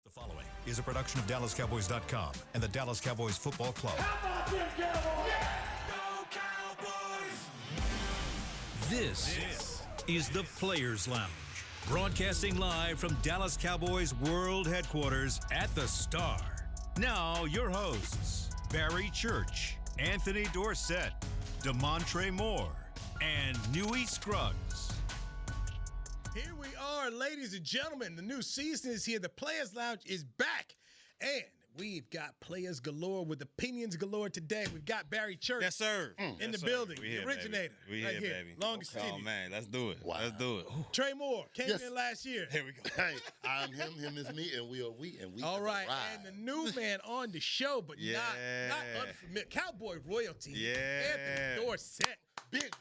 The following is a production of DallasCowboys.com and the Dallas Cowboys Football Club. How about them Cowboys? Yeah. Go Cowboys! This is the Players Lounge, broadcasting live from Dallas Cowboys World Headquarters at the Star. Now, your hosts, Barry Church, Anthony Dorsett, Damontre Moore, and Newy Scruggs. Here we are, ladies and gentlemen. The new season is here. The Players Lounge is back. And we've got players galore with opinions galore today. We've got Barry Church. Yes, sir. In the building. The originator. We right here, baby. Longest Oh, tenure. man. Let's do it. Wow. Let's do it. Trey Moore came Yes. in last year. Here we go. Hey, I'm him is me, and we are we, and we All have right. arrived. And the new man on the show, but Yeah. not unfamiliar. Cowboy royalty. Yeah. Anthony Dorsett. Big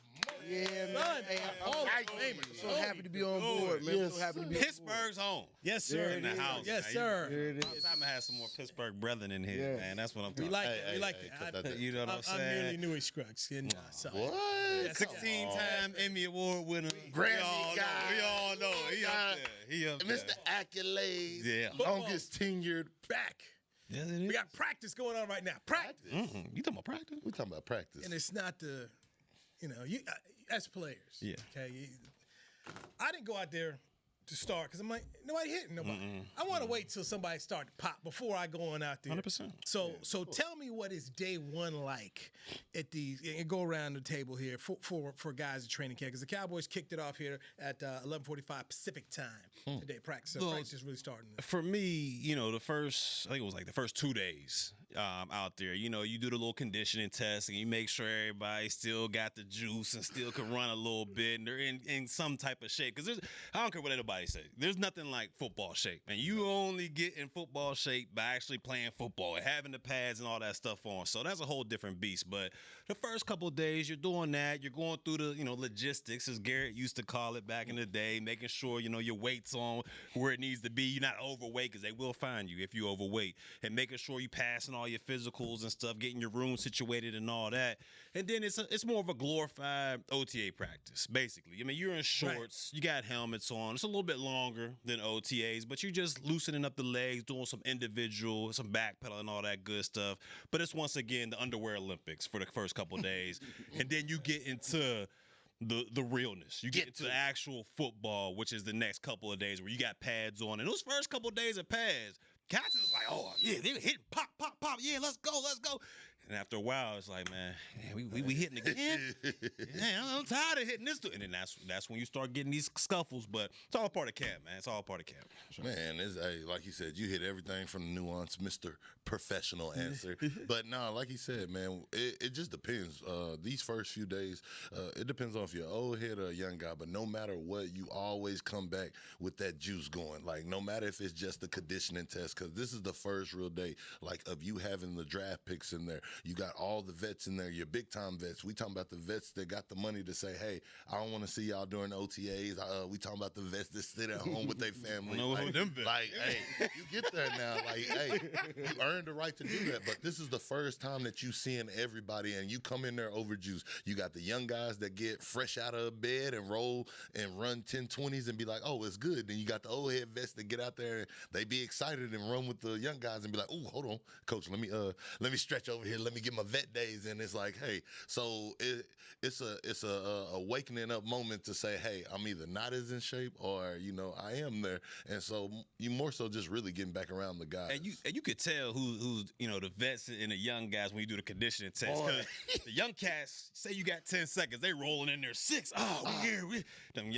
Yeah, Son man. Hey, Hall of I'm Famer. so happy to be on board, man. Yes, So happy to be on board. Pittsburgh's home. Yes, sir. In the house. Yes, man. sir. There it It's is. time to have some more Pittsburgh brethren in here, Yes. man. That's what I'm We talking like about. it. We like hey, it. cut that You know what I'm I'm merely saying? Newy Scruggs. And, so. What? 16-time Emmy Award winner. Grammy guy. We all know. He up there. He up there. Mr. Accolades. Yeah. Longest tenured. Back. Yes, it is. We got practice going on right now. Practice. You talking about practice? We talking about practice. And it's not the, you as players. Yeah. Okay. I didn't go out there to start because I'm like, nobody hitting nobody. I want to wait till somebody start to pop before I go on out there. 100%. So tell me what is day one like at these, and go around the table here for guys at training camp, because the Cowboys kicked it off here at 11:45 Pacific time today. Practice is really starting. For me, the first 2 days out there, you do the little conditioning test and you make sure everybody still got the juice and still can run a little bit and they're in some type of shape. Because I don't care what anybody says, there's nothing like football shape. And you only get in football shape by actually playing football and having the pads and all that stuff on. So that's a whole different beast. But the first couple of days, you're doing that. You're going through the, logistics, as Garrett used to call it back in the day, making sure, your weight's on where it needs to be. You're not overweight, because they will find you if you're overweight. And making sure you're passing all your physicals and stuff, getting your room situated and all that. And then it's more of a glorified OTA practice, basically. I mean, you're in shorts, You got helmets on. It's a little bit longer than OTAs, but you're just loosening up the legs, doing some individual, some backpedaling and all that good stuff. But it's once again the underwear Olympics for the first couple of days. And then you get into the realness. You get into the actual football, which is the next couple of days where you got pads on. And those first couple of days of pads, cats is like, oh, yeah, they're hitting pop, pop, pop. Yeah, let's go. And after a while, it's like, man, we hitting again? Man, I'm tired of hitting this. And then that's when you start getting these scuffles. But it's all part of camp, man. It's all part of camp. Sure. Man, like you said, you hit everything from the nuance, Mr. Professional answer. But no, like you said, man, it just depends. These first few days, it depends on if you're an old head or a young guy. But no matter what, you always come back with that juice going. Like, no matter if it's just the conditioning test, because this is the first real day, like, of you having the draft picks in there. You got all the vets in there, your big-time vets. We talking about the vets that got the money to say, hey, I don't want to see y'all during OTAs. We talking about the vets that sit at home with their family. Hey, you get there now. Like, hey, you earned the right to do that. But this is the first time that you seeing everybody, and you come in there overjuiced. You got the young guys that get fresh out of bed and roll and run 10-20s and be like, oh, it's good. Then you got the old head vets that get out there and they be excited and run with the young guys and be like, oh, hold on, coach, let me stretch over here. Let me get my vet days. And it's like, hey, so it's a awakening up moment to say, hey, I'm either not as in shape or, I am there. And so you more so just really getting back around the guys. And you could tell who's the vets and the young guys when you do the conditioning test. Because the young cats, say you got 10 seconds, they rolling in there 6. Oh, we here. Them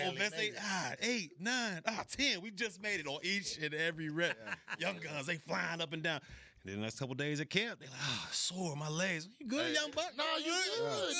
old vets, they 8, 9, 10. We just made it on each and every rep. Young guns, they flying up and down. And then the next couple days at camp, they like, sore my legs. You good, young buck? No, you good.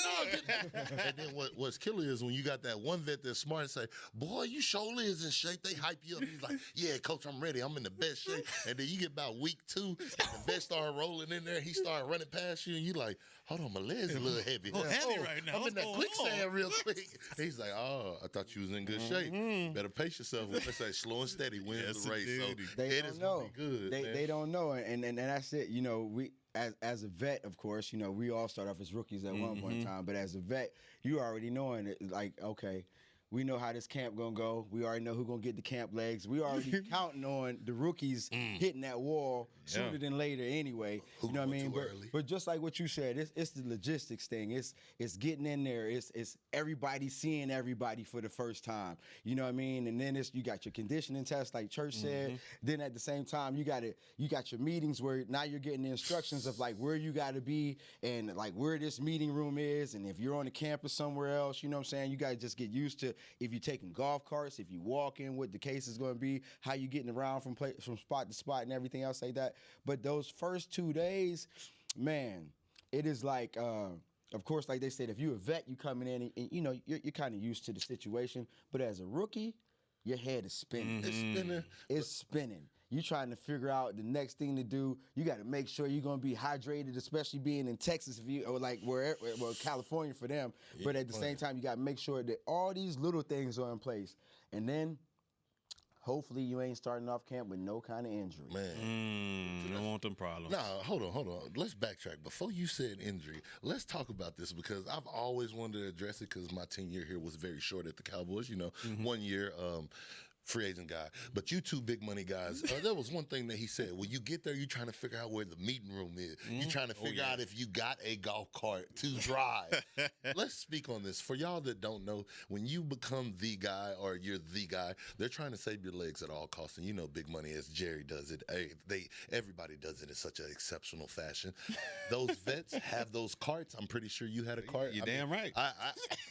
No. And then what's killer is when you got that one vet that's smart and say, boy, you surely is in shape. They hype you up. He's like, yeah, coach, I'm ready. I'm in the best shape. And then you get about week 2, and the vet start rolling in there. He start running past you, and you like, hold on, my legs a little heavy. Heavy right now. I'm in that quicksand real quick. He's like, oh, I thought you was in good shape. Better pace yourself. They say slow and steady wins the race. So They it don't is know. gonna be good. They don't know, and that's it. We as a vet, of course, we all start off as rookies at one point in time. But as a vet, you already knowing it, like, okay, We know how this camp gonna go. We already know who gonna get the camp legs. We already counting on the rookies hitting that wall sooner than later anyway. Who You know what I going mean? too early? But just like what you said, it's the logistics thing. It's getting in there. It's everybody seeing everybody for the first time. You know what I mean? And then you got your conditioning test, like Church said. Then at the same time, you got your meetings where now you're getting the instructions of like where you got to be and like where this meeting room is, and if you're on the campus somewhere else, you know what I'm saying? You got to just get used to if you're taking golf carts, if you walking, what the case is going to be, how you getting around from spot to spot and everything else like that. But those first 2 days, man, it is like, of course, like they said, if you're a vet, you coming in and you know, you're kind of used to the situation. But as a rookie, your head is spinning. It's spinning. It's spinning. You're trying to figure out the next thing to do. You got to make sure you're going to be hydrated, especially being in Texas, or like wherever, well, California for them. But at the same time, you got to make sure that all these little things are in place. And then, hopefully, you ain't starting off camp with no kind of injury. Man. I don't want them problems. Nah, hold on. Let's backtrack. Before you said injury, let's talk about this because I've always wanted to address it because my tenure here was very short at the Cowboys. You know, 1 year, free agent guy. But you two big money guys, there was one thing that he said. When you get there, you're trying to figure out where the meeting room is. You're trying to figure out if you got a golf cart to drive. Let's speak on this. For y'all that don't know, when you become the guy or you're the guy, they're trying to save your legs at all costs. And you know big money as Jerry does it. Everybody does it in such an exceptional fashion. Those vets have those carts. I'm pretty sure you had a cart. You're damn right.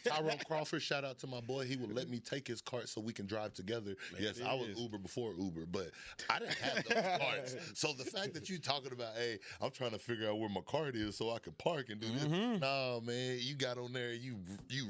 Tyrone Crawford, shout out to my boy. He would let me take his cart so we can drive together. Yes, I was Uber before Uber, but I didn't have those carts. So the fact that you talking about, hey, I'm trying to figure out where my cart is so I can park and do this. No, man, you got on there, you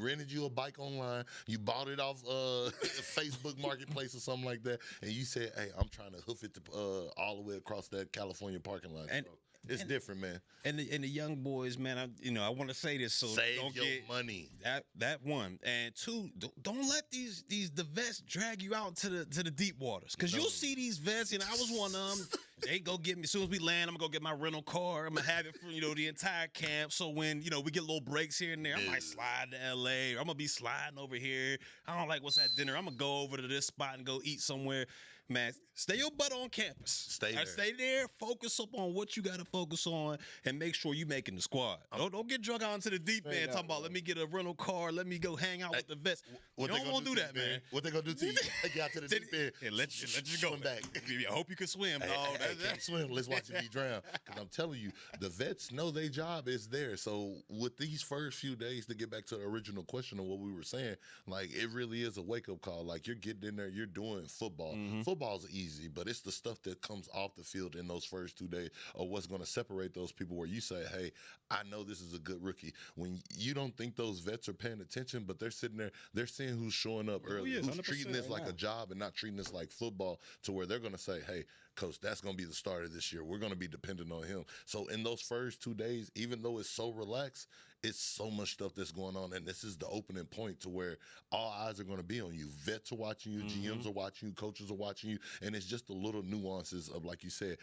rented you a bike online, you bought it off Facebook Marketplace or something like that, and you said, hey, I'm trying to hoof it to, all the way across that California parking lot. And- So it's different, man. And the young boys, man, I want to say this so Save don't your get money. That one, and two, don't let the vets drag you out to the deep waters, because you'll see these vets, and I was one of them. They go get me as soon as we land. I'm gonna go get my rental car. I'm gonna have it for the entire camp. So when we get little breaks here and there, I might slide to LA, or I'm gonna be sliding over here. I don't like what's at dinner. I'm gonna go over to this spot and go eat somewhere. Man, stay your butt on campus. Stay there. Stay there. Focus up on what you got to focus on, and make sure you making the squad. Don't get drug out into the deep end talking about let me get a rental car, let me go hang out with the vets. You don't want to do that, man. What they gonna do to you? Take you out to the deep end and let you go swim back. I hope you can swim. Hey, can't swim. Let's watch you be drowned. Because I'm telling you, the vets know their job is there. So with these first few days, to get back to the original question of what we were saying, like it really is a wake up call. Like you're getting in there, you're doing football. Football's easy, but it's the stuff that comes off the field in those first 2 days or what's going to separate those people where you say, hey, I know this is a good rookie. When you don't think those vets are paying attention, but they're sitting there, they're seeing who's showing up early, who's treating this like a job and not treating this like football, to where they're going to say, hey, coach, that's going to be the starter this year. We're going to be dependent on him. So in those first 2 days, even though it's so relaxed, it's so much stuff that's going on, and this is the opening point to where all eyes are going to be on you. Vets are watching you, GMs are watching you, coaches are watching you, and it's just the little nuances of, like you said,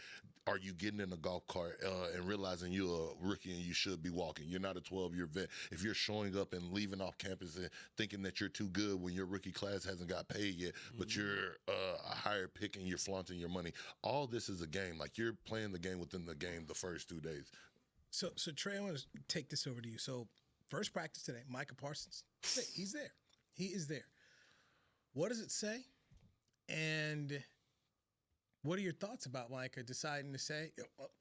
are you getting in a golf cart and realizing you're a rookie and you should be walking? You're not a 12-year vet. If you're showing up and leaving off campus and thinking that you're too good when your rookie class hasn't got paid yet, but you're a higher pick and you're flaunting your money, all this is a game. Like you're playing the game within the game the first 2 days. So Trey, I want to take this over to you. So first practice today, Micah Parsons, he's there. He is there. What does it say? And what are your thoughts about Micah deciding to say,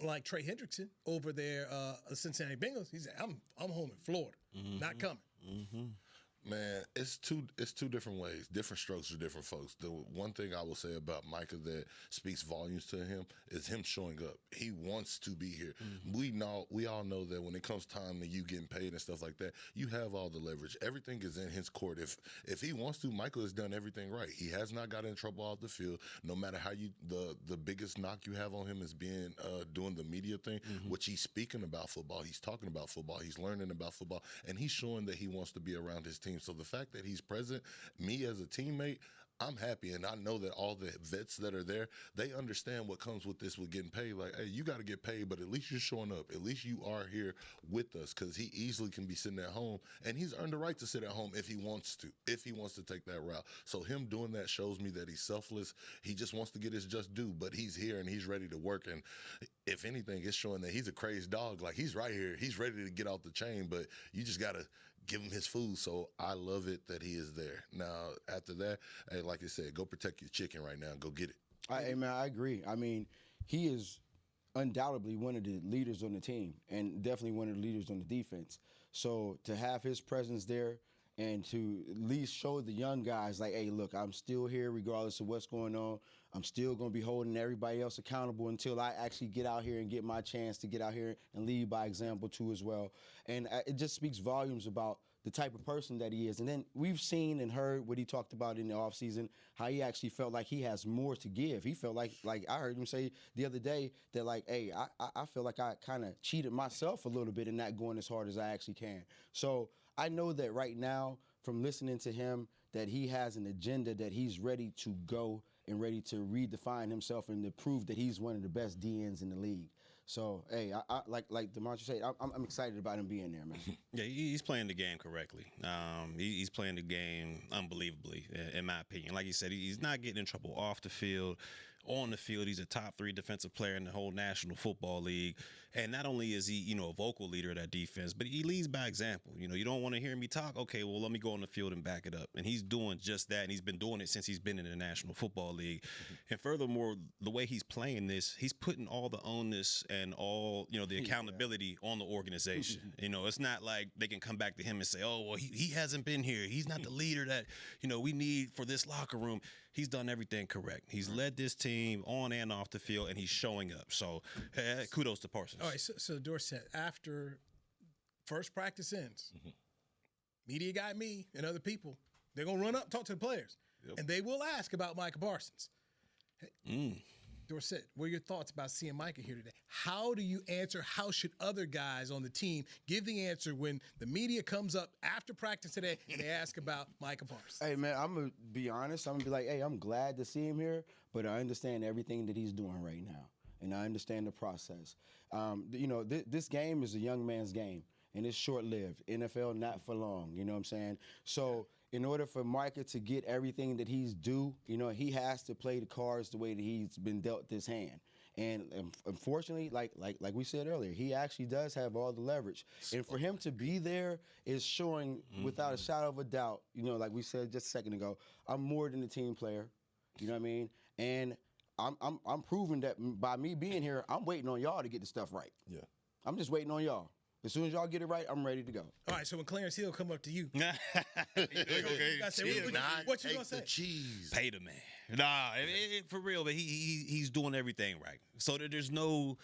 like Trey Hendrickson over there, Cincinnati Bengals? He said, I'm home in Florida, not coming. Man, it's two different ways, different strokes for different folks. The one thing I will say about Micah that speaks volumes to him is him showing up. He wants to be here. We all know that when it comes time to you getting paid and stuff like that, you have all the leverage. Everything is in his court. If he wants to, Michael has done everything right. He has not got in trouble off the field. No matter how the biggest knock you have on him is being doing the media thing, which he's speaking about football. He's talking about football. He's learning about football, and he's showing that he wants to be around his team. So the fact that he's present, me as a teammate, I'm happy, and I know that all the vets that are there, they understand what comes with this, with getting paid. Like, hey, you got to get paid, but at least you're showing up. At least you are here with us, because he easily can be sitting at home, and he's earned the right to sit at home if he wants to take that route. So him doing that shows me that he's selfless. He just wants to get his just due, but he's here and he's ready to work. And if anything, it's showing that he's a crazed dog. Like, he's right here. He's ready to get off the chain, but you just got to give him his food. So I love it that he is there. Now, after that, hey, like I said, go protect your chicken right now. Go get it. Hey, man, I agree. I mean, he is undoubtedly one of the leaders on the team and definitely one of the leaders on the defense. So to have his presence there and to at least show the young guys, like, hey, look, I'm still here regardless of what's going on. I'm still going to be holding everybody else accountable until I actually get out here and get my chance to get out here and lead by example too as well. And it just speaks volumes about the type of person that he is. And then we've seen and heard what he talked about in the offseason, how he actually felt like he has more to give. He felt like I heard him say the other day that, like, hey, I feel like I kind of cheated myself a little bit in not going as hard as I actually can. So I know that right now, from listening to him, that he has an agenda, that he's ready to go and ready to redefine himself and to prove that he's one of the best DNs in the league. So, hey, I like Damontre said, I'm excited about him being there, man. Yeah, he's playing the game correctly. He's playing the game unbelievably, in my opinion. Like you said, he's not getting in trouble off the field. On the field, he's a top 3 defensive player in the whole National Football League. And not only is he, a vocal leader of that defense, but he leads by example. You don't want to hear me talk? Okay, well, let me go on the field and back it up. And he's doing just that, and he's been doing it since he's been in the National Football League. Mm-hmm. And furthermore, the way he's playing this, he's putting all the onus and all, the accountability on the organization. It's not like they can come back to him and say, oh, well, he hasn't been here. He's not the leader that, we need for this locker room. He's done everything correct. He's led this team on and off the field, and he's showing up. So, kudos to Parsons. All right, so Dorsett, after first practice ends, media got me and other people. They're going to run up, talk to the players, and they will ask about Micah Parsons. Hey, Dorsett, what are your thoughts about seeing Micah here today? How do you answer? How should other guys on the team give the answer when the media comes up after practice today and they ask about Micah Parsons? Hey, man, I'm going to be honest. I'm going to be like, hey, I'm glad to see him here, but I understand everything that he's doing right now, and I understand the process. This game is a young man's game, and it's short-lived. NFL, not for long, you know what I'm saying? So in order for Micah to get everything that he's due, he has to play the cards the way that he's been dealt this hand. And unfortunately, like we said earlier, he actually does have all the leverage. And for him to be there is showing without a shadow of a doubt, like we said just a second ago, I'm more than a team player. You know what I mean? And I'm proving that by me being here, I'm waiting on y'all to get the stuff right. Yeah. I'm just waiting on y'all. As soon as y'all get it right, I'm ready to go. All right, so when Clarence Hill come up to you, okay. What you gonna say? The cheese. Pay the man. Nah, for real, but he's doing everything right. So there's no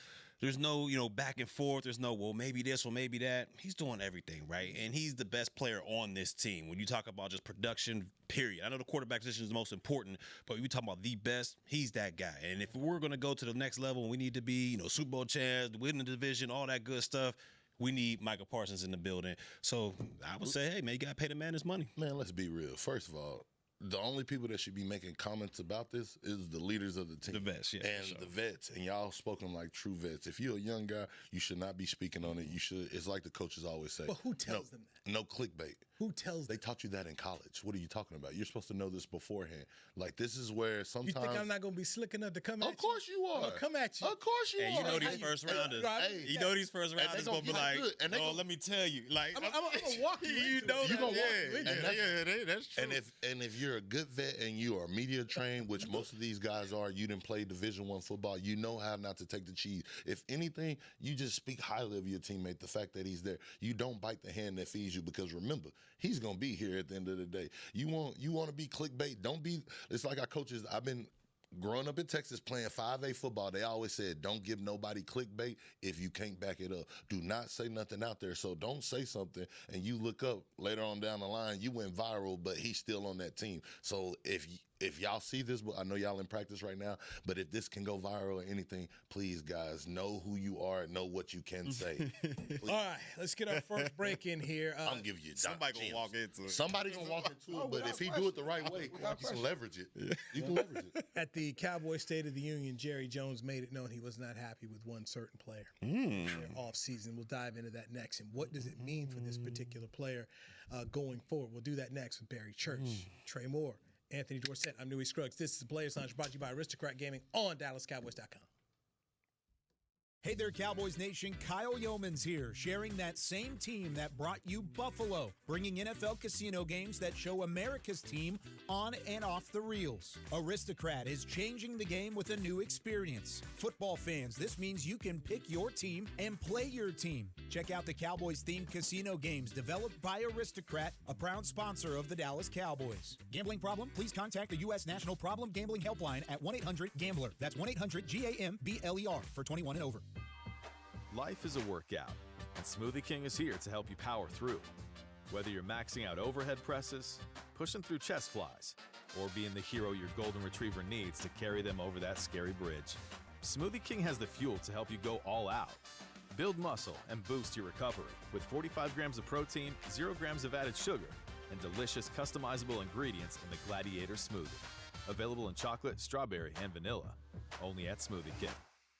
back and forth. There's no, well, maybe this or maybe that. He's doing everything right, and he's the best player on this team. When you talk about just production, period. I know the quarterback position is the most important, but when you talk about the best, he's that guy. And if we're going to go to the next level and we need to be, Super Bowl champs, win the division, all that good stuff, we need Micah Parsons in the building. So I would say, hey, man, you got to pay the man his money. Man, let's be real. First of all, the only people that should be making comments about this is the leaders of the team. The vets, yeah. And the vets. And y'all spoken like true vets. If you're a young guy, you should not be speaking on it. You should. It's like the coaches always say. But who tells them that? No clickbait. Who tells them? They taught you that in college. What are you talking about? You're supposed to know this beforehand. Like, this is where sometimes. You think I'm not going to be slick enough to come at you? Of course you are. I'm gonna come at you. Of course you And are. these first rounders. These first rounders going to be like, let me tell you. Like, I'm going to walk you into know it. that. gonna walk That's true. And if you're a good vet and you are media trained, which most of these guys are, you didn't play Division I football, you know how not to take the cheese. If anything, you just speak highly of your teammate, the fact that he's there. You don't bite the hand that feeds you, because remember, he's gonna be here at the end of the day. You want to be clickbait. Don't be. It's like our coaches. I've been growing up in Texas playing 5A football, they always said, don't give nobody clickbait if you can't back it up. Do not say nothing out there. So don't say something and you look up later on down the line, you went viral, but he's still on that team. So if y'all see this, I know y'all in practice right now, but if this can go viral or anything, please, guys, know who you are, know what you can say. All right, let's get our first break in here. I'm giving you Somebody going to walk into it. Somebody going to walk into it, but if he do it the right way, you can leverage it. You can leverage it. At the Cowboys State of the Union, Jerry Jones made it known he was not happy with one certain player in their offseason. We'll dive into that next. And what does it mean for this particular player going forward? We'll do that next with Barry Church, Trey Moore, Anthony Dorsett. I'm Newy Scruggs. This is the Players Lounge brought to you by Aristocrat Gaming on DallasCowboys.com. Hey there, Cowboys Nation. Kyle Yeomans here, sharing that same team that brought you Buffalo, bringing NFL casino games that show America's team on and off the reels. Aristocrat is changing the game with a new experience. Football fans, this means you can pick your team and play your team. Check out the Cowboys-themed casino games developed by Aristocrat, a proud sponsor of the Dallas Cowboys. Gambling problem? Please contact the U.S. National Problem Gambling Helpline at 1-800-GAMBLER. That's 1-800-GAMBLER for 21 and over. Life is a workout, and Smoothie King is here to help you power through. Whether you're maxing out overhead presses, pushing through chest flies, or being the hero your golden retriever needs to carry them over that scary bridge, Smoothie King has the fuel to help you go all out. Build muscle and boost your recovery with 45 grams of protein, 0 grams of added sugar, and delicious customizable ingredients in the Gladiator Smoothie. Available in chocolate, strawberry, and vanilla. Only at Smoothie King.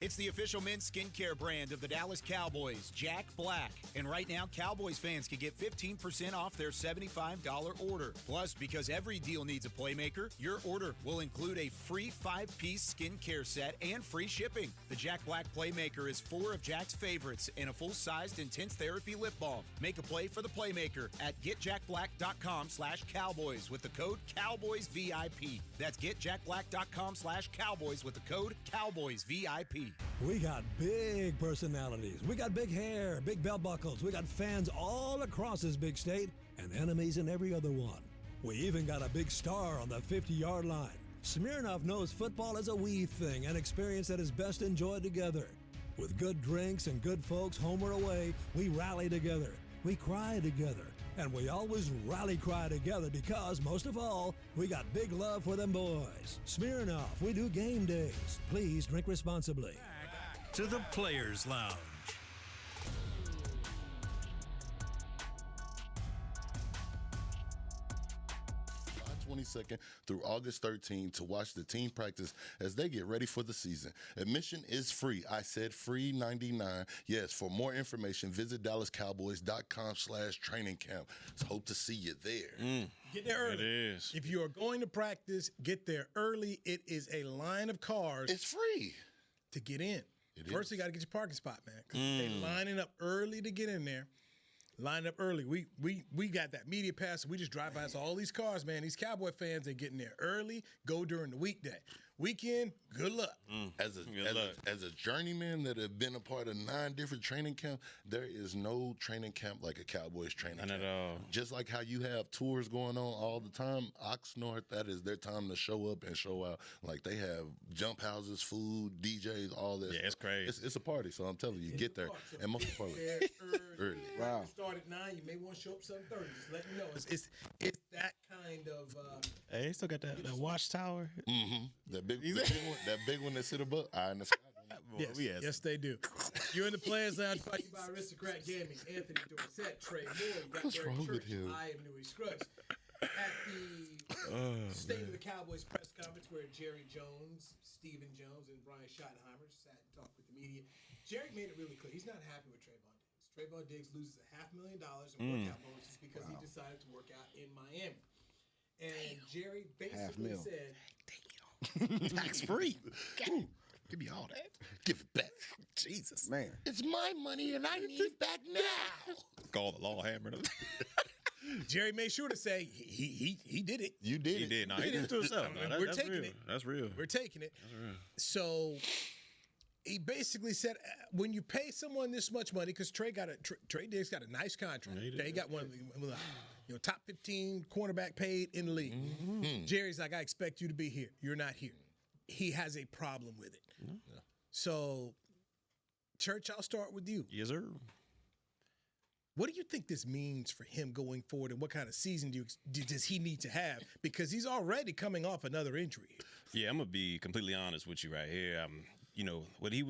It's the official men's skincare brand of the Dallas Cowboys, Jack Black. And right now, Cowboys fans can get 15% off their $75 order. Plus, because every deal needs a playmaker, your order will include a free 5-piece skincare set and free shipping. The Jack Black Playmaker is 4 of Jack's favorites and a full-sized intense therapy lip balm. Make a play for the playmaker at getjackblack.com/Cowboys with the code CowboysVIP. That's getjackblack.com/Cowboys with the code CowboysVIP. We got big personalities. We got big hair, big belt buckles. We got fans all across this big state and enemies in every other one. We even got a big star on the 50-yard line. Smirnoff knows football is a we thing, an experience that is best enjoyed together. With good drinks and good folks home or away, we rally together. We cry together. And we always rally cry together because, most of all, we got big love for them boys. Smirnoff, we do game days. Please drink responsibly. Back to the Players Lounge. 22nd through August 13th to watch the team practice as they get ready for the season. Admission is free. I said free, $99. Yes, for more information, visit DallasCowboys.com/training camp. So hope to see you there. Get there early. It is. If you are going to practice, get there early. It is a line of cars It's free. to get in. It First, is. you got to get your parking spot, man. Because they lining up early to get in there. Line up early. We got that media pass. We just drive past all these cars, man. These Cowboy fans, they getting there early. Go during the weekday. Weekend, good luck. As a journeyman that have been a part of 9 different training camps, there is no training camp like a Cowboys training camp. Not at all. Just like how you have tours going on all the time, Oxnard, that is their time to show up and show out. Like they have jump houses, food, DJs, all that. Yeah, it's crazy. It's a party, so I'm telling you, get there. And most importantly, early. Wow. Start at 9. You may want to show up 7:30. Just let me know. It's that kind of. Hey, they still got that watchtower. That big one that sit above, eye in the sky. Yes, they do. You're in the Players Lounge brought to you by Aristocrat Gaming. Anthony Dorsett, Trey Moore. You got What's Barry wrong with Church. him? I am Newy Scruggs. At the State of the Cowboys press conference where Jerry Jones, Stephen Jones, and Brian Schottenheimer sat and talked with the media, Jerry made it really clear. He's not happy with Trevon Diggs. Trevon Diggs loses $500,000 in workout bonuses because he decided to work out in Miami. And Jerry basically said, Tax free. Give me all that. Give it back. Jesus. Man. It's my money and I need it back now. Call the law hammer. Jerry made sure to say he did it. You did He it. did. No, he did it to himself. No, We're that's taking real. it. That's real. We're taking it. That's real. So he basically said, when you pay someone this much money, because Trey Diggs got a nice contract. Yeah, he did. He got one of the top 15 cornerback paid in the league. Jerry's like, I expect you to be here. You're not here. he has a problem with it. Yeah. So, Church, I'll start with you. Yes, sir. What do you think this means for him going forward, and what kind of season does he need to have? Because he's already coming off another injury. Yeah, I'm gonna be completely honest with you right here. You know what he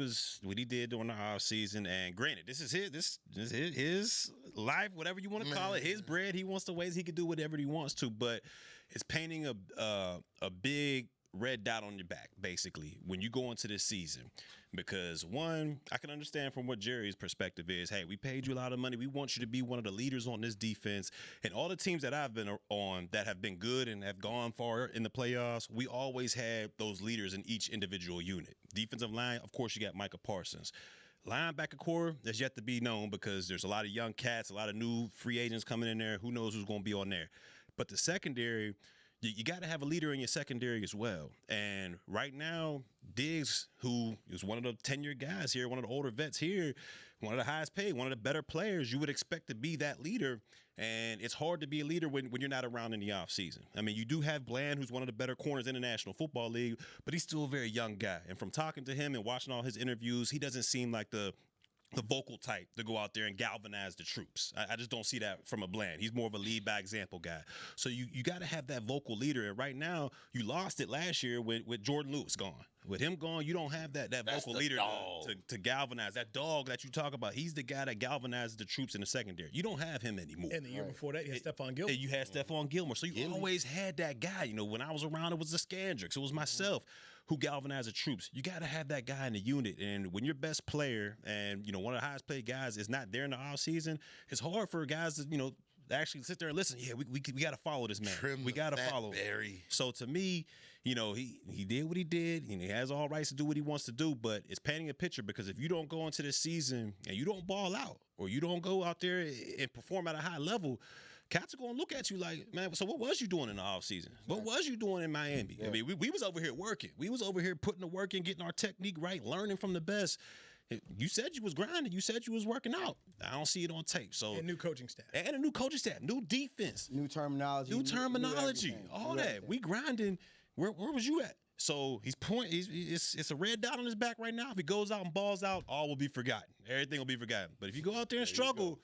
did during the off season, and granted, this is his life, whatever you want to call it, his bread. He wants the ways he can do whatever he wants to, but it's painting a big red dot on your back, basically, when you go into this season. Because one, I can understand from what Jerry's perspective is, hey, we paid you a lot of money. We want you to be one of the leaders on this defense. And all the teams that I've been on that have been good and have gone far in the playoffs, we always had those leaders in each individual unit. Defensive line, of course, you got Micah Parsons. Linebacker core, that's yet to be known because there's a lot of young cats, a lot of new free agents coming in there. Who knows who's going to be on there? But the secondary, you got to have a leader in your secondary as well. And right now, Diggs, who is one of the tenured guys here, one of the older vets here, one of the highest paid, one of the better players, you would expect to be that leader. And it's hard to be a leader when you're not around in the offseason. I mean, you do have Bland, who's one of the better corners in the National Football League, but he's still a very young guy. And from talking to him and watching all his interviews, he doesn't seem like the vocal type to go out there and galvanize the troops. I just don't see that from a Bland. He's more of a lead by example guy. So you got to have that vocal leader. And right now, you lost it last year with Jordan Lewis gone. With him gone, you don't have that vocal leader to galvanize. That dog that you talk about, he's the guy that galvanizes the troops in the secondary. You don't have him anymore. And the year before that, you had Stephon Gilmore. And you had Stephon Gilmore. So you always had that guy. You know, when I was around, it was the Scandricks. It was myself who galvanized the troops. You got to have that guy in the unit. And when your best player and, you know, one of the highest paid guys is not there in the offseason, it's hard for guys to, you know, actually sit there and listen. Yeah, we got to follow this man. We got to follow him. So to me, you know, he did what he did, and he has all rights to do what he wants to do, but it's painting a picture because if you don't go into this season and you don't ball out or you don't go out there and perform at a high level, cats are going to look at you like, man, so what was you doing in the offseason? What was you doing in Miami? Yeah. I mean, we was over here working. We was over here putting the work in, getting our technique right, learning from the best. You said you was grinding. You said you was working out. I don't see it on tape. So and new coaching staff. And a new coaching staff. New defense. New terminology. All that. We grinding. Where was you at? So it's a red dot on his back right now. If he goes out and balls out, all will be forgotten. Everything will be forgotten. But if you go out there and struggle,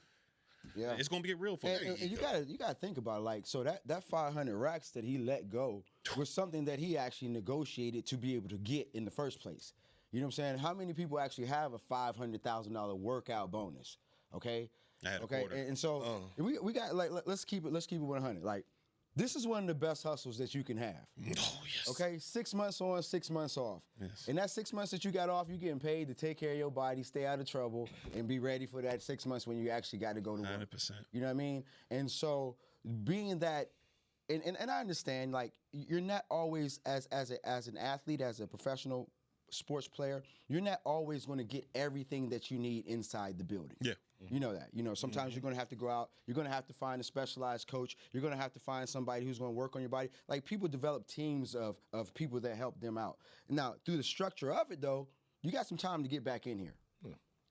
it's gonna get real for you. And you gotta think about it, like, so that 500 racks that he let go was something that he actually negotiated to be able to get in the first place. You know what I'm saying? How many people actually have a $500,000 workout bonus? Okay. I had a okay. quarter. And so we got, like, let's keep it 100. Like, this is one of the best hustles that you can have. Oh, yes. Okay, 6 months on, 6 months off. Yes. And that 6 months that you got off, you're getting paid to take care of your body, stay out of trouble, and be ready for that 6 months when you actually got to go to work. 100%. You know what I mean? And so being that, and I understand, like, you're not always, as an athlete, as a professional sports player, you're not always going to get everything that you need inside the building. Yeah. You know that. You know, sometimes you're going to have to go out. You're going to have to find a specialized coach. You're going to have to find somebody who's going to work on your body. Like, people develop teams of people that help them out. Now, through the structure of it, though, you got some time to get back in here.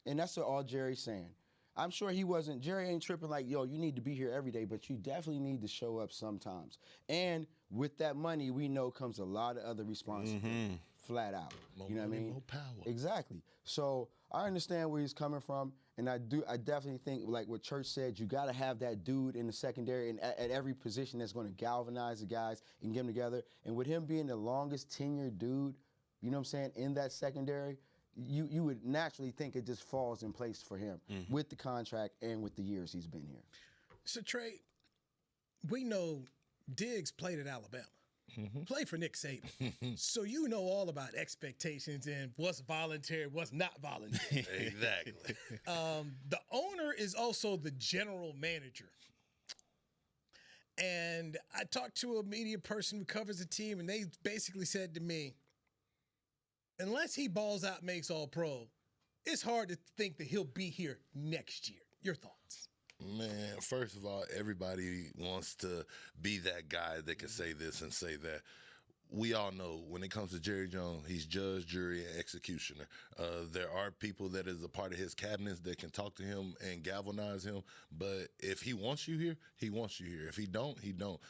And that's what all Jerry's saying. I'm sure Jerry ain't tripping like, yo, you need to be here every day, but you definitely need to show up sometimes. And with that money, we know comes a lot of other responsibilities, flat out. You know what I mean? More power. Exactly. So I understand where he's coming from, and I definitely think, like what Church said, you got to have that dude in the secondary and at every position that's going to galvanize the guys and get them together. And with him being the longest tenured dude, you know what I'm saying, in that secondary, you would naturally think it just falls in place for him with the contract and with the years he's been here. So, Trey, we know Diggs played at Alabama. Played for Nick Saban. So you know all about expectations and what's voluntary, what's not voluntary. Exactly. The owner is also the general manager. And I talked to a media person who covers the team, and they basically said to me, unless he balls out, makes all pro, it's hard to think that he'll be here next year. Your thoughts? Man, first of all, everybody wants to be that guy that can say this and say that. We all know when it comes to Jerry Jones, he's judge, jury, and executioner. There are people that is a part of his cabinets that can talk to him and galvanize him. But if he wants you here, he wants you here. If he don't, he don't.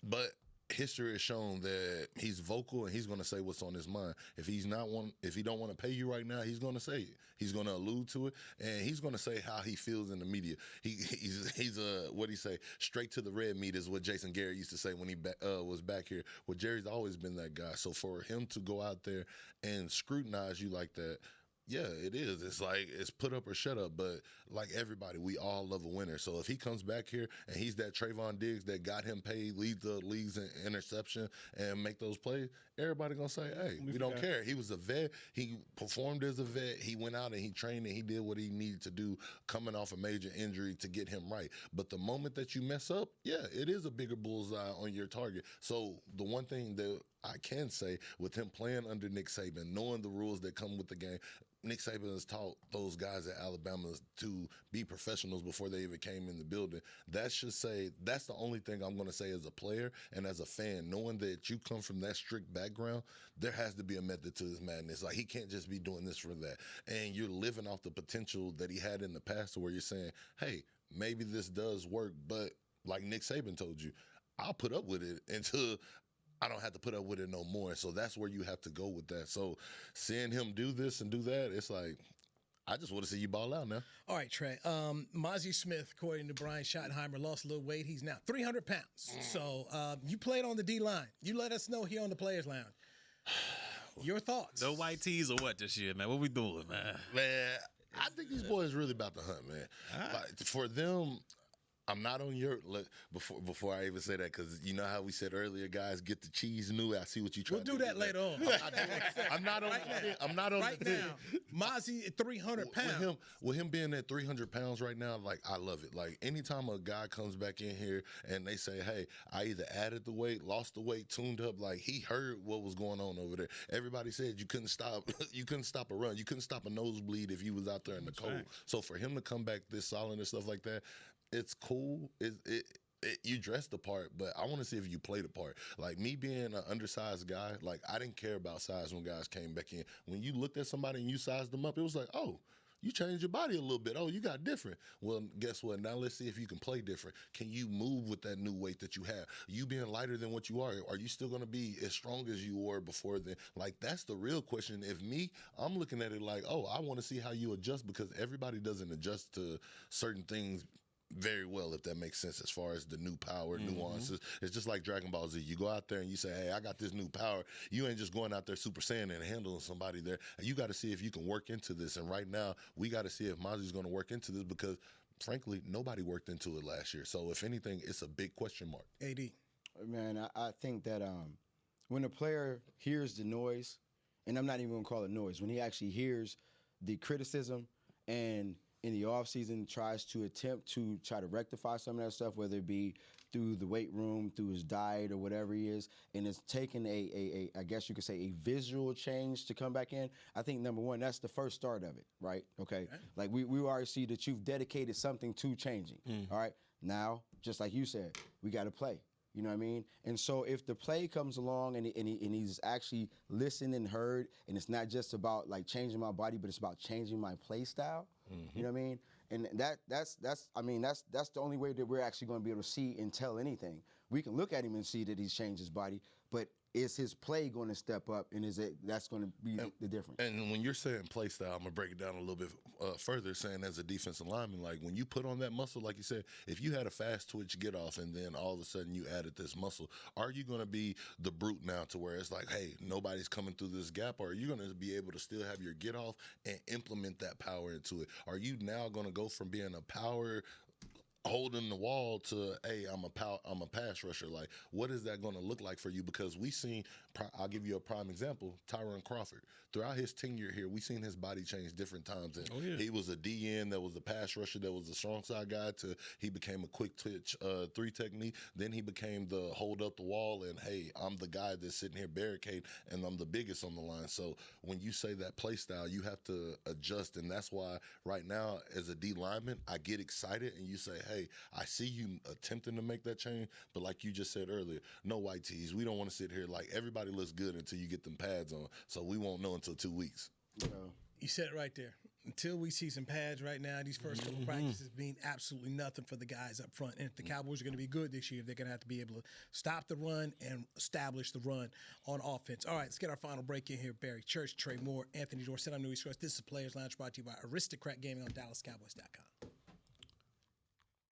But history has shown that he's vocal and he's going to say what's on his mind. If he don't want to pay you right now, he's going to say it. He's going to allude to it, and he's going to say how he feels in the media. He's what do you say? Straight to the red meat is what Jason Garrett used to say when he was back here. Well, Jerry's always been that guy. So for him to go out there and scrutinize you like that, yeah, it is. It's like it's put up or shut up. But like everybody, we all love a winner. So if he comes back here and he's that Trevon Diggs that got him paid, lead the leagues in interception and make those plays, everybody gonna say, hey, we don't care. He was a vet. He performed as a vet. He went out and he trained and he did what he needed to do coming off a major injury to get him right. But the moment that you mess up, yeah, it is a bigger bullseye on your target. So the one thing that I can say with him playing under Nick Saban, knowing the rules that come with the game, Nick Saban has taught those guys at Alabama to be professionals before they even came in the building. That should say, that's the only thing I'm going to say as a player and as a fan, knowing that you come from that strict background, there has to be a method to his madness. Like, he can't just be doing this for that. And you're living off the potential that he had in the past where you're saying, hey, maybe this does work, but like Nick Saban told you, I'll put up with it until I don't have to put up with it no more. So that's where you have to go with that. So seeing him do this and do that, it's like, I just want to see you ball out now. All right, Trey. Mazi Smith, according to Brian Schottenheimer, lost a little weight. He's now 300 pounds. So you played on the D-line. You let us know here on the Players Lounge. Your thoughts? No white tees or what this year, man? What we doing, man? Man, I think these boys really about to hunt, man. Like, for them, I'm not on your look before I even say that, because you know how we said earlier, guys, get the cheese new. I see what you trying to do. We'll do that later on. I'm not on I'm not on right the team. now. Mazi at 300 pounds. With him being at 300 pounds right now, like, I love it. Like, anytime a guy comes back in here and they say, hey, I either added the weight, lost the weight, tuned up, like, he heard what was going on over there. Everybody said you couldn't stop a run. You couldn't stop a nosebleed if you was out there in the cold. Right. So for him to come back this solid and stuff like that, it's cool. You dress the part, but I want to see if you play the part. Like, me being an undersized guy, like, I didn't care about size when guys came back in. When you looked at somebody and you sized them up, it was like, oh, you changed your body a little bit. Oh, you got different. Well, guess what? Now let's see if you can play different. Can you move with that new weight that you have? You being lighter than what you are you still going to be as strong as you were before then? Like, that's the real question. If me, I'm looking at it like, oh, I want to see how you adjust, because everybody doesn't adjust to certain things very well, if that makes sense, as far as the new power, nuances. It's just like Dragon Ball Z. You go out there and you say, hey, I got this new power. You ain't just going out there Super Saiyan and handling somebody there. And you got to see if you can work into this. And right now, we got to see if Mazi's going to work into this, because, frankly, nobody worked into it last year. So, if anything, it's a big question mark. AD. Man, I think that when a player hears the noise, and I'm not even going to call it noise, when he actually hears the criticism and in the offseason tries to attempt to try to rectify some of that stuff, whether it be through the weight room, through his diet, or whatever he is, and it's taken a I guess you could say, a visual change to come back in. I think, number one, that's the first start of it, right? Okay. Like, we already see that you've dedicated something to changing. All right. Now, just like you said, we got to play. You know what I mean? And so if the play comes along and he's actually listened and heard, and it's not just about, like, changing my body, but it's about changing my play style. You know what I mean? And that's the only way that we're actually going to be able to see and tell anything. We can look at him and see that he's changed his body, but is his play going to step up, and that's going to be the difference? And when you're saying play style, I'm going to break it down a little bit further, saying as a defensive lineman, like, when you put on that muscle, like you said, if you had a fast twitch get off and then all of a sudden you added this muscle, are you going to be the brute now to where it's like, hey, nobody's coming through this gap? Or are you going to be able to still have your get off and implement that power into it? Are you now going to go from being a power holding the wall to, hey, I'm a pass rusher? Like, what is that going to look like for you? Because we seen, I'll give you a prime example, Tyron Crawford. Throughout his tenure here, we seen his body change different times. And he was a DN that was a pass rusher, that was a strong side guy, to he became a quick twitch 3 technique. Then he became the hold up the wall, and, hey, I'm the guy that's sitting here barricade, and I'm the biggest on the line. So when you say that play style, you have to adjust. And that's why right now, as a D lineman, I get excited, and you say, hey, I see you attempting to make that change, but like you just said earlier, no white tees. We don't want to sit here like everybody looks good until you get them pads on, so we won't know until 2 weeks. You said it right there. until we see some pads right now, these first couple practices mean absolutely nothing for the guys up front. And if the Cowboys are going to be good this year, they're going to have to be able to stop the run and establish the run on offense. All right, let's get our final break in here. Barry Church, Trey Moore, Anthony Dorsett. I'm Newy Scruggs. This is Players Lounge, brought to you by Aristocrat Gaming on DallasCowboys.com.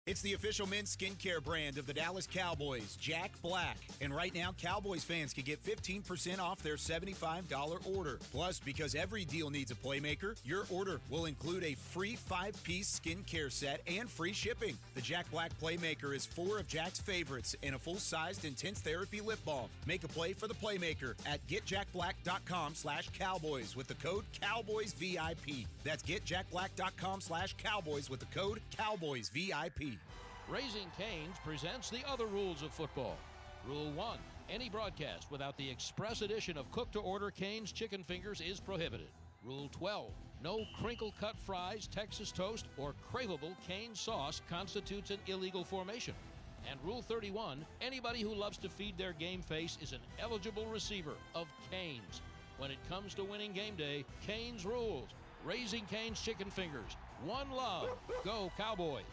It's the official men's skincare brand of the Dallas Cowboys, Jack Black. And right now, Cowboys fans can get 15% off their $75 order. Plus, because every deal needs a playmaker, your order will include a free 5-piece skincare set and free shipping. The Jack Black Playmaker is 4 of Jack's favorites and a full-sized intense therapy lip balm. Make a play for the Playmaker at getjackblack.com/Cowboys with the code CowboysVIP. That's getjackblack.com/Cowboys with the code CowboysVIP. Raising Cane's presents the other rules of football. Rule 1. Any broadcast without the express addition of cooked-to-order Cane's chicken fingers is prohibited. Rule 12. No crinkle-cut fries, Texas toast, or craveable Cane's sauce constitutes an illegal formation. And Rule 31. Anybody who loves to feed their game face is an eligible receiver of Cane's. When it comes to winning game day, Cane's rules. Raising Cane's chicken fingers. One love. Go Cowboys.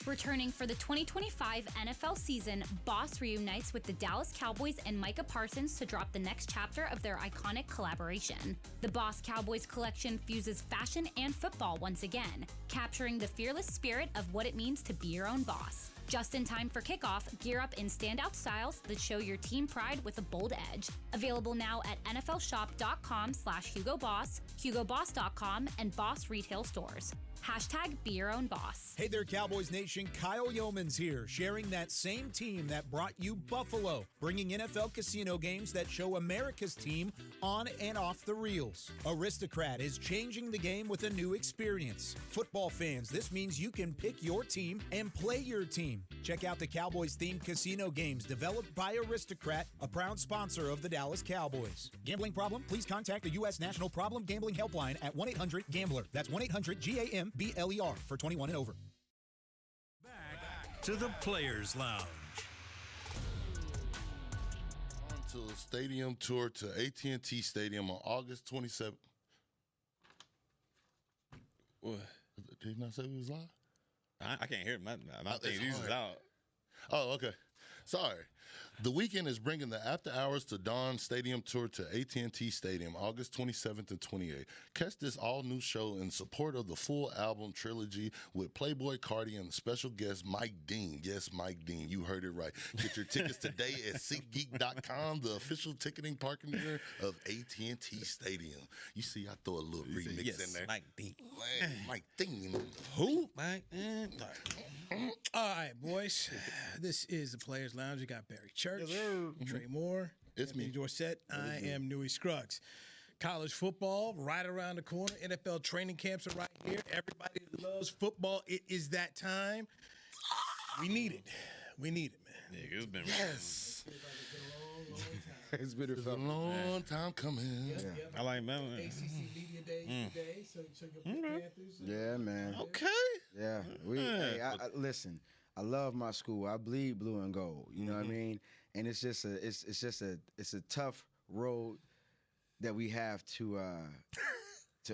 Returning for the 2025 NFL season, Boss reunites with the Dallas Cowboys and Micah Parsons to drop the next chapter of their iconic collaboration. The Boss Cowboys collection fuses fashion and football once again, capturing the fearless spirit of what it means to be your own boss. Just in time for kickoff, gear up in standout styles that show your team pride with a bold edge. Available now at nflshop.com/HugoBoss, HugoBoss.com, and Boss retail stores. Hashtag be your own boss. Hey there, Cowboys Nation. Kyle Yeomans here, sharing that same team that brought you Buffalo, bringing NFL casino games that show America's team on and off the reels. Aristocrat is changing the game with a new experience. Football fans, this means you can pick your team and play your team. Check out the Cowboys-themed casino games developed by Aristocrat, a proud sponsor of the Dallas Cowboys. Gambling problem? Please contact the U.S. National Problem Gambling Helpline at 1-800-GAMBLER. That's 1-800-GAMBLER for 21 and over. Back to the Players Lounge. On to a stadium tour to AT&T Stadium on August 27th. What? Did he not say we was live? I can't hear my thing. This is out. Oh, okay. Sorry. The weekend is bringing the After Hours to Dawn Stadium Tour to AT&T Stadium, August 27th and 28th. Catch this all-new show in support of the full album trilogy with Playboy Cardi and special guest Mike Dean. Yes, Mike Dean. You heard it right. Get your tickets today at SeatGeek.com, the official ticketing partner of AT&T Stadium. You see, I throw a little remix in there. Mike Dean. Man, Mike Dean. Who? Mike. All right, boys. This is the Players Lounge. You got Barry Church, Trey Moore, It's me. Dorsett. I am Newy Scruggs. College football right around the corner. NFL training camps are right here. Everybody loves football. It is that time. We need it. We need it, man. Yeah, it's been Yes. It's been a It's a long time coming. Yep. I like man. ACC Media Day today, so your Panthers. Yeah, man. Okay. Yeah. Listen, I love my school. I bleed blue and gold. You know what I mean? And it's just a tough road that we have to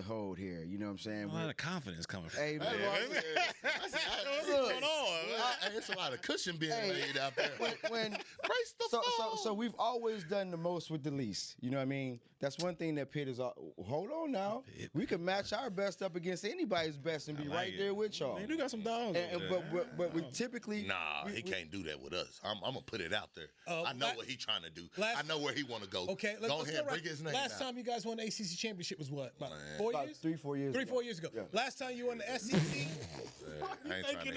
hold here. You know what I'm saying? A lot of confidence coming from. Hey, man. What's going on? It's a lot of cushion being laid out there. Brace the fall. So we've always done the most with the least. You know what I mean? That's one thing that Pitt is. Hold on now. We can match our best up against anybody's best and be right there with y'all. They do got some dogs. But we typically. Nah, he can't do that with us. I'm gonna put it out there. I know what he's trying to do. I know where he want to go. Okay, let's go ahead, bring his name. Last time you guys won the ACC championship was what? About 4 About years? 3-4 years. 3-4 years ago. Yeah. Last time you won the SEC.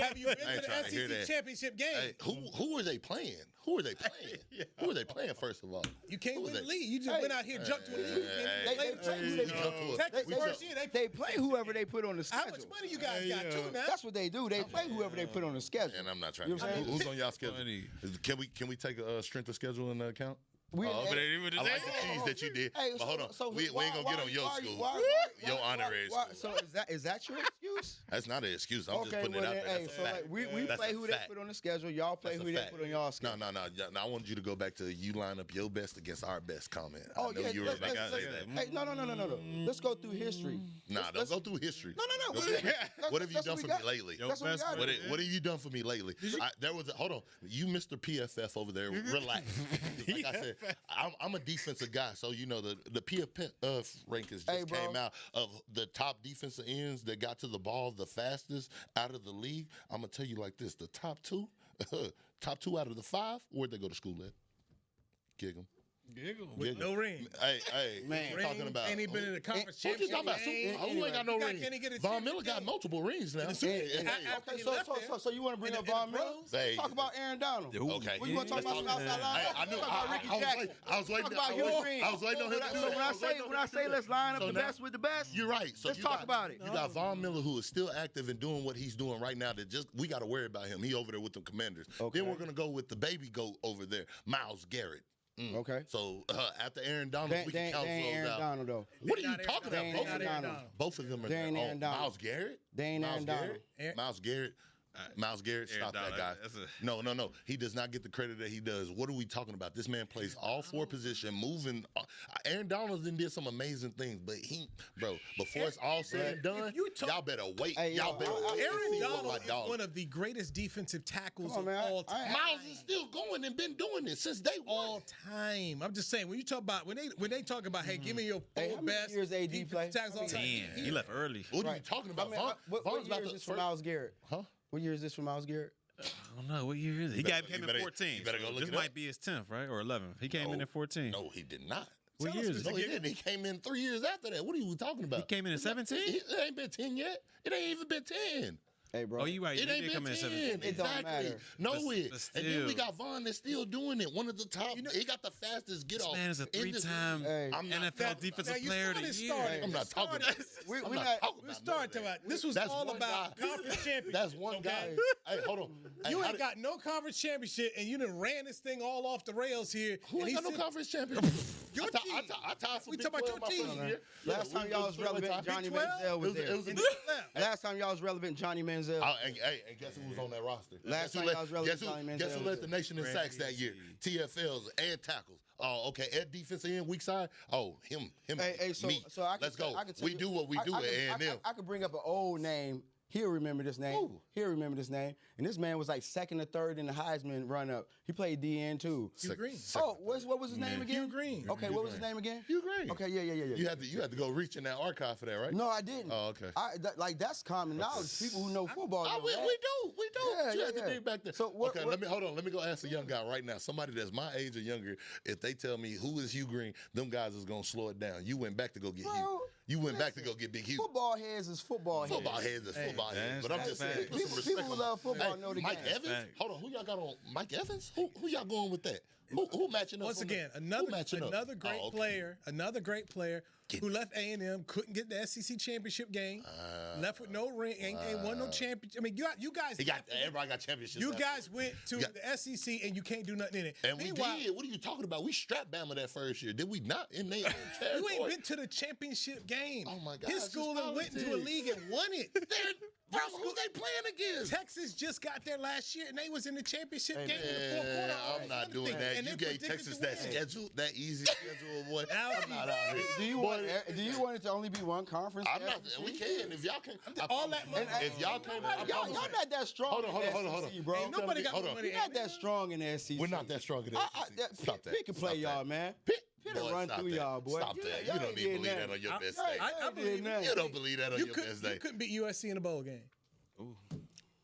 Have you been to the SEC championship game? Hey, who are they playing? Who are they playing? Who are they playing? First of all, You can't win the league. You just went out here, jumped to a league. Texas first year, They play whoever they put on the schedule. how much money you guys got too now? That's what they do. They play whoever they put on the schedule. and I'm not trying You to. know what I'm saying? Who's on y'all schedule? Can we take a strength of schedule into account? We, Oh, but it was I like the cheese that you did. Hey, But hold on, we ain't gonna get on your school, your honorary school. So is that your excuse? That's not an excuse. I'm just putting it out there. Hey, That's a so fact. like we That's play a who fact. they put on the schedule. Y'all play That's who a they fact. put on y'all schedule. No. I want you to go back to you line up your best against our best comment. Oh, I know yeah, you were let's- about to let's- say that. Hey, no. Let's go through history. Nah, don't go through history. No. What have you done for me lately? That's what we got. What have you done for me lately? Hold on. You Mr. PFF over there, relax. Like I said, I'm a defensive guy, so you know the PFF rankings just came out of the top defensive ends that got to the ball the fastest out of the league. I'm gonna tell you like this: the top two out of the 5, where'd they go to school at? Giggle. With no ring. Hey, Man. what you talking about? Ain't he been in the conference What you talking about? championship game? Who ain't got no ring? Can he get a Von Miller championship got game? multiple rings now. Okay, so you want to bring up Von Miller? Let's talk about Aaron Donald. Okay. We want to talk about some outside linebackers. I knew. Talk about Ricky Jackson. I was waiting. Talk about Hugh Green. I was waiting on him to do So that. when I say let's line up So the now- best with the best, You're right. So let's you talk got- about it. You got Von Miller, who is still active and doing what he's doing right now. We got to worry about him. He over there with the Commanders. Okay. Then we're gonna go with the baby goat over there, Myles Garrett. Okay. So after Aaron Donald, They we can ain't count those Aaron out. Donald though. What are you Not talking Aaron about? Donald. Both of them are They ain't there. Aaron Donald. Myles Garrett. They ain't Aaron Donald. Myles Garrett. Myles Garrett, Aaron stop that Donald, guy. that's No. He does not get the credit that he does. What are we talking about? This man plays all 4 positions, moving. Aaron Donald did some amazing things, but before it's all said and done, y'all better wait. Hey, Y'all better wait. to Aaron see what Donald my is dog. one of the greatest defensive tackles Come on, of man. all time. Myles is still going and been doing it since day one. All time. I'm just saying, when you talk about when they talk about, hey, give me your Hey, 4 how many best years AD defensive play? tackles all time. He left early. What are you Right. talking about? What Vaughn's year about is the this for first- Myles Garrett? Huh? What year is this for Myles Garrett? I don't know what year is it. He better- came you in better- 14. you better go look This it might up. be his 10th, right, or 11th. He came in at 14. No, he did not. What year is No, it? he didn't. He came in 3 years after that. What are you talking about? He came in at 17. It ain't been 10 yet. It ain't even been 10. Hey, bro. Oh, you right. It He ain't did been come in at 10. 17. It don't Exactly. matter. No, But and then we still. got Vaughn that's still doing it. One of the top. He got the fastest get This off. man is a in this 3-time league. Hey. I'm not NFL talking defensive about- player of the year. I'm not talking about We I'm not- not talking We about started none of about this was That's all one about guy. conference championships. That's one okay? guy. Hey, hold on. Hey, You how ain't did- got no conference championship, and you done ran this thing all off the rails here. Who and ain't got no said- conference championship? Your I team. tied for We Big talking about 12 my your first team. year. Last time y'all was relevant, Johnny Big 12? Manziel was It was a there. good- Last time y'all was relevant, Johnny Manziel. And guess who was on that roster? Last time y'all was relevant, Johnny Manziel Guess who was led the there. nation in sacks that year? TFLs and tackles. Oh, okay. At defensive end, weak side. Oh, him. Hey, so me. I can Let's go. I can tell We you- do what we do at A&M. I could bring up an old name. He'll remember this name. Who? He'll remember this name. And this man was like second or third in the Heisman run-up. He played DN too. Hugh Green. Oh, what was his name again? Hugh Green. Okay, what was his name again? Hugh Green. Okay, yeah. You had to go reach in that archive for that, right? No, I didn't. Oh, okay. That's common knowledge. People who know football. Know We that. do. Yeah, You had to yeah. dig back there. So what- okay, hold on. Let me go ask a young guy right now. Somebody that's my age or younger. If they tell me who is Hugh Green, them guys is gonna slow it down. You went back to go get Bro, Hugh. You went back to go get Big Hugh. Football heads is football heads. Football heads is football heads. But I'm just saying, facts. put some People respect who on love it. football know the Mike game. Evans? Facts. Hold on, who y'all got on? Mike Evans? Who y'all going with that? Who matching up? Once on the- again, who another matching up? great Oh, okay. player, who left A&M, couldn't get the SEC championship game, left with no ring, ain't won no championship. I mean, you guys, Everybody got championships. you after. guys went to Yeah. the SEC and you can't do nothing in it. And we Meanwhile, did. What are you talking about? We strapped Bama that first year. Did we not? In their own You territory. ain't been to the championship game. Oh, my God, His it's school and went into a politics. league and won it. Bro, who they playing against? Texas just got there last year and they was in the championship game in the Man, fourth quarter. I'm not doing that. And You they gave predicted Texas to that win. schedule, that easy schedule, boy. Now I'm not out here. Do you want it to only be one conference? I'm not. We can if y'all can. all that money. If y'all can, Y'all not that strong. Hold on, in the hold on. SEC, bro. Ain't nobody got Hold no on. money. You're not that strong in the SEC. We're not that strong in the SEC. Stop that. Pick and play, Stop y'all, that. man. Pitt It'll run through y'all, boy. Stop that. Y'all You don't ain't even did believe that nothing. on your best I- day. I believe it. You don't believe that on your best You day. couldn't beat USC in a bowl game.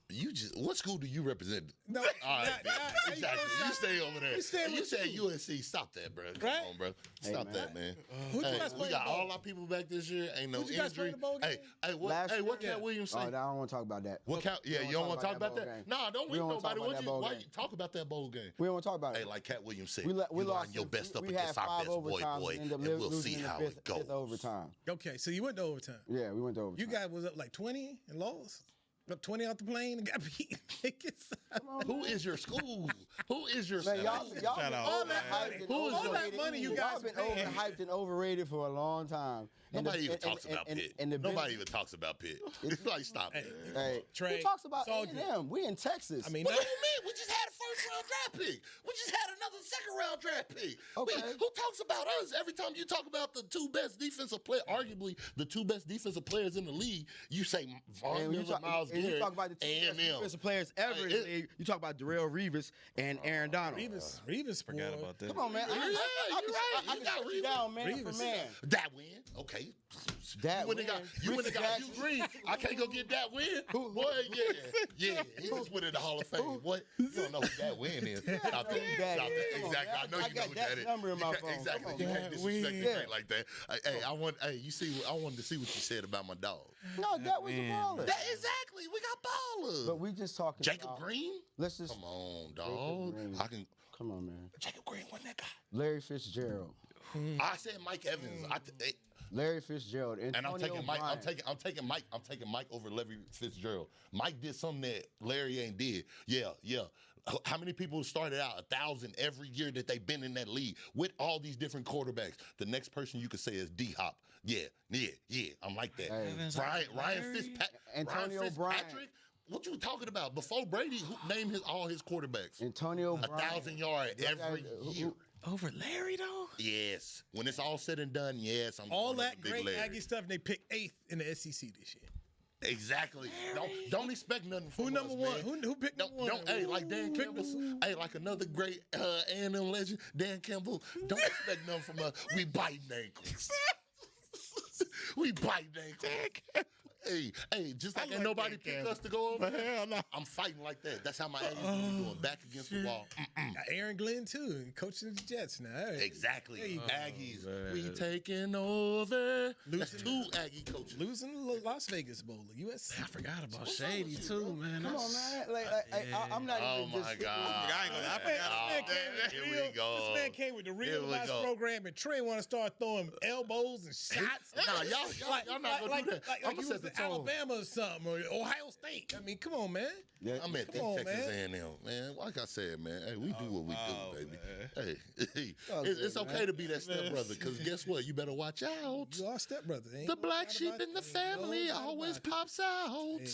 You just what school do you represent? No, All right, nah, exactly. You stay over there. You stay You with said you. USC. Stop that, bro. Come Right? on, bro. Stop that, man. Who'd you Hey, guys play we in got the bowl? all our people back this year. Ain't no Who'd you guys play injury. in the bowl game? What Cat Williams say? I don't want to talk about that. What Cat? Yeah, you don't want to talk about that? Nah, don't We read don't wanna talk nobody. about that bowl Why game. you talk about that bowl game? We don't want to talk about Hey, it. like Cat Williams said, We you lost. line your best up we against had our 5 best boy, overtimes and ended up and we'll losing see in the how fifth it goes. overtime. Okay, so you went to overtime. Yeah, we went to overtime. You guys was up like 20 and lost? Up 20 off the plane and got beat. Who is your school? Who is your Man, school? y'all been overhyped. All that money you guys Y'all been paying. overhyped and overrated for a long time. Nobody even talks about Pitt. Nobody even talks about Pitt. It's like, stop it. Hey, Trey, who talks about it's all good. A&M? We in Texas. I mean, What do you mean? We just had a first-round draft pick. We just had another second-round draft pick. Okay. Who talks about us? Every time you talk about the two best defensive players, arguably the two best defensive players in the league, you say Von Miller, Myles Garrett, you talk about the two best A&M. defensive players ever in the league. You talk about Darrell Revis and Aaron Donald. Revis Forgot about that. Come on, man. Yeah, you're right. I You can got shut you Revis. down, man, for Revis. man. That win, okay. That You went and got Hugh Green. I can't go get that win. Boy, yeah. He just went in the Hall of Fame. What? You don't know who that win is. Out there. Exactly. I know you know who that is. Number in my phone. Exactly. You can't disrespect the great like that. Hey, I wanted to see what you said about my dog. No, that was a baller. Exactly. We got ballers. But we just talking Jacob about, Green? Let's just Come on, dog. Green. Come on, man. Jacob Green wasn't that guy. Larry Fitzgerald. I said Mike Evans. Larry Fitzgerald. And I'm Antonio taking Mike. Bryant. I'm taking Mike. I'm taking Mike over Larry Fitzgerald. Mike did something that Larry ain't did. Yeah. How many people started out 1,000 every year that they've been in that league with all these different quarterbacks? The next person you could say is D-Hop. Yeah. I'm like that. Hey. Ryan Fitzpatrick. Antonio Bryant. What you talking about? Before Brady, who named all his quarterbacks? Antonio Bryant. 1,000 yards every year. Over Larry, though? Yes. When it's all said and done, yes. I'm all going that with Big great Larry. Aggie stuff, and they picked 8th in the SEC this year. Exactly. Don't expect nothing from Who number us, one? man. Who picked number one? Hey, like Dan Campbell. Hey, like another great A&M legend, Dan Campbell. Don't expect nothing from us. We biting ankles. We biting ankles. Hey, just like ain't nobody pick us to go over there. I'm fighting like that. That's how my Aggies be doing, back against the wall. Got Aaron Glenn too, coaching the Jets now. Hey. Exactly. Hey, Aggies, we taking over. That's two Aggie coaches. Losing the Las Vegas Bowl, US. I forgot about Shady, too, man. Come on, man. I'm not even Oh, my just... God. I forgot. Here we go. This man came with the Here real we nice go. program, and Trey want to start throwing elbows and shots. Nah, y'all not gonna do that. Like I'm he gonna was set the in tone. Alabama or something, or Ohio State. I mean, come on, man. Yeah. I'm at Come on, Texas man. A&M, man. Like I said, man, hey, we do what we do, baby. Man. Hey, Oh, it's good, okay man. to be that stepbrother, because guess what? You better watch out. You are stepbrother. Ain't The no black doubt sheep about in the it. Ain't no family doubt always about it. pops out. Hey,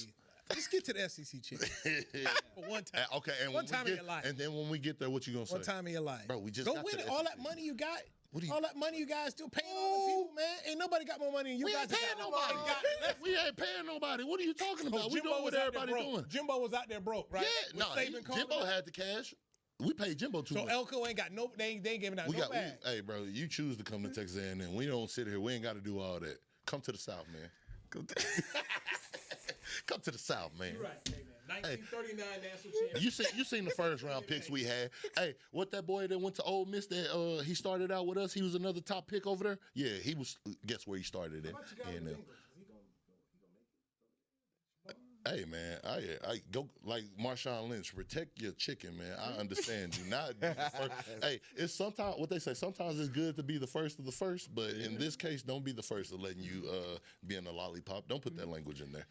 let's get to the SEC championship for one time. Okay, and One when time we in get, your life. and then when we get there, what you gonna say? One time in your life. Bro, we just go got win to it. the All SEC. that money you got. What do you- All that money you guys still paying all the people, man. Ain't nobody got more money than you We guys. ain't paying nobody. We ain't paying nobody. What are you talking about? We doing what everybody doing. Jimbo was out there broke, right? Yeah, With no, Saban calling Jimbo him out. had the cash. We paid Jimbo too So much. Elko ain't got no. They ain't giving out no bag. Hey, bro, you choose to come to Texas A&M. We don't sit here. We ain't got to do all that. Come to the South, man. Come to the South, man. You're right, hey, man. 1939 national champion. You seen the first round picks we had. Hey, what that boy that went to Ole Miss that he started out with us, he was another top pick over there? Yeah, he was. Guess where he started at? A&M. Hey man, I go like Marshawn Lynch. Protect your chicken, man. I understand you. Not be the first. Hey, it's sometimes what they say. Sometimes it's good to be the first of the first, but in this case, don't be the first of letting you be in the lollipop. Don't put that language in there.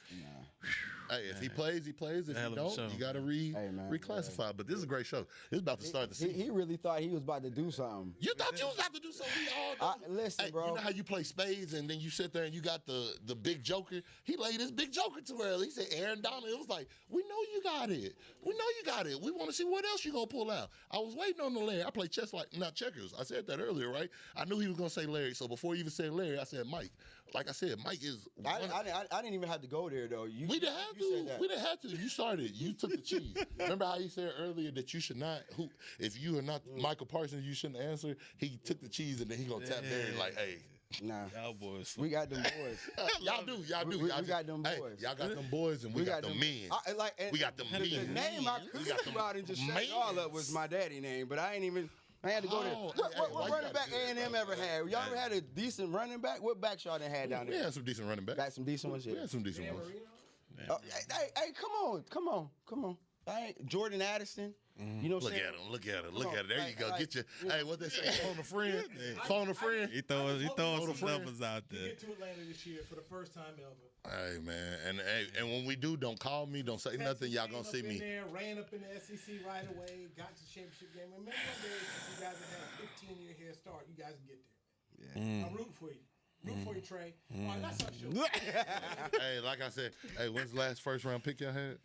Hey, if he plays, he plays. If he don't, you got to reclassify. But this is a great show. It's about to start the season. He really thought he was about to do something. You thought you was about to do something. We all know. Listen, Hey, bro. you know how you play spades and then you sit there and you got the big joker? He laid his big joker too early. He said, Aaron Donald. It was like, we know you got it. We know you got it. We want to see what else you going to pull out. I was waiting on the Larry. I play chess not checkers. I said that earlier, right? I knew he was going to say Larry. So before he even said Larry, I said Mike. Like I said, Mike is... I didn't even have to go there, though. We didn't have to. We didn't have to. You started. You took the cheese. Remember how he said earlier that you should not... If you are not Micah Parsons, you shouldn't answer. He took the cheese and then he going to tap Larry like, hey... Nah, Y'all boys. we got them boys. Y'all do. We got them Hey, boys. y'all got them boys and we got them men. We got them men. The name I could come out and just shut y'all up was my daddy name, but I had to go there. What running back A&M ever had? Y'all ever had a decent running back? What backs y'all done had down We there? had some decent running backs. Got some decent ones, yeah. We had some decent ones. Hey, come on. Jordan Addison. You know what I'm saying? Look at him. There you go. Get your, hey, what they say? Phone a friend. Phone a friend. He throwing some numbers out You there. get to Atlanta this year for the first time ever. Hey, man. And when we do, don't call me. Don't say nothing. Y'all going to see me. There, ran up in the SEC right away. Got to the championship game. Remember one day you guys had a 15-year head start. You guys can get there. Yeah. I'm rooting for you. Rooting for you, Trey. All right, that's our show. Hey, like I said, when's the last first-round pick y'all had?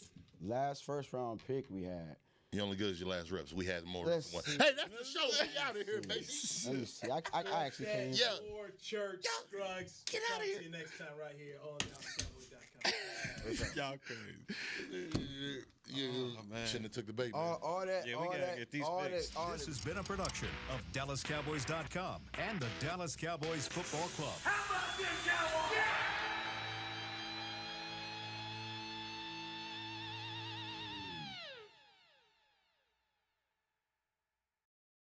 Last first-round pick we had. You only good as your last reps. We had more Let's than one. see. Hey, that's the show. We out of here, baby. Let me see. I actually can't. Yeah. Or Church Scruggs. Get out of here. See you next time right here on DallasCowboys.com. Y'all crazy. Shouldn't have took the bait, man. All that. Yeah, all we gotta that, get these all picks. that, all This that. has been a production of DallasCowboys.com and the Dallas Cowboys Football Club. How about this, Cowboys? Yeah!